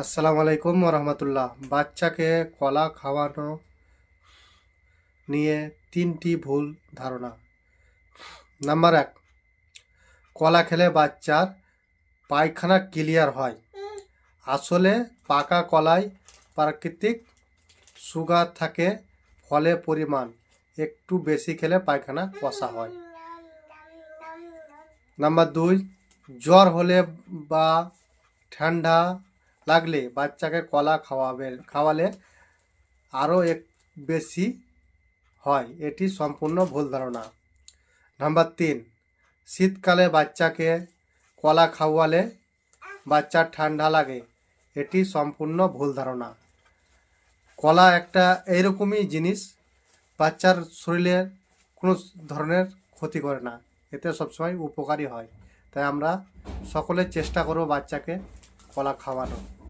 আসসালামু আলাইকুম রহমতুল্লাহ। বাচ্চাকে কলা খাওয়ানো নিয়ে তিনটি ভুল ধারণা। নাম্বার 1, কলা খেলে বাচ্চার পায়খানা ক্লিয়ার হয়। আসলে পাকা কলায় প্রাকৃতিক সুগার থাকে, ফলে পরিমাণ একটু বেশি খেলে পায়খানা কষা হয়। নাম্বার 2, জ্বর হলে বা ঠান্ডা লাগলে বাচ্চাকে কলা খাওয়ালে আরও বেশি হয়, এটি সম্পূর্ণ ভুল ধারণা। নাম্বার 3, শীতকালে বাচ্চাকে কলা খাওয়ালে বাচ্চার ঠান্ডা লাগে, এটি সম্পূর্ণ ভুল ধারণা। কলা একটা এইরকমই জিনিস, বাচ্চার শরীরে কোনো ধরনের ক্ষতি করে না, এতে সবসময় উপকারী হয়। তাই আমরা সকলে চেষ্টা করব বাচ্চাকে কলা খাওয়ানো।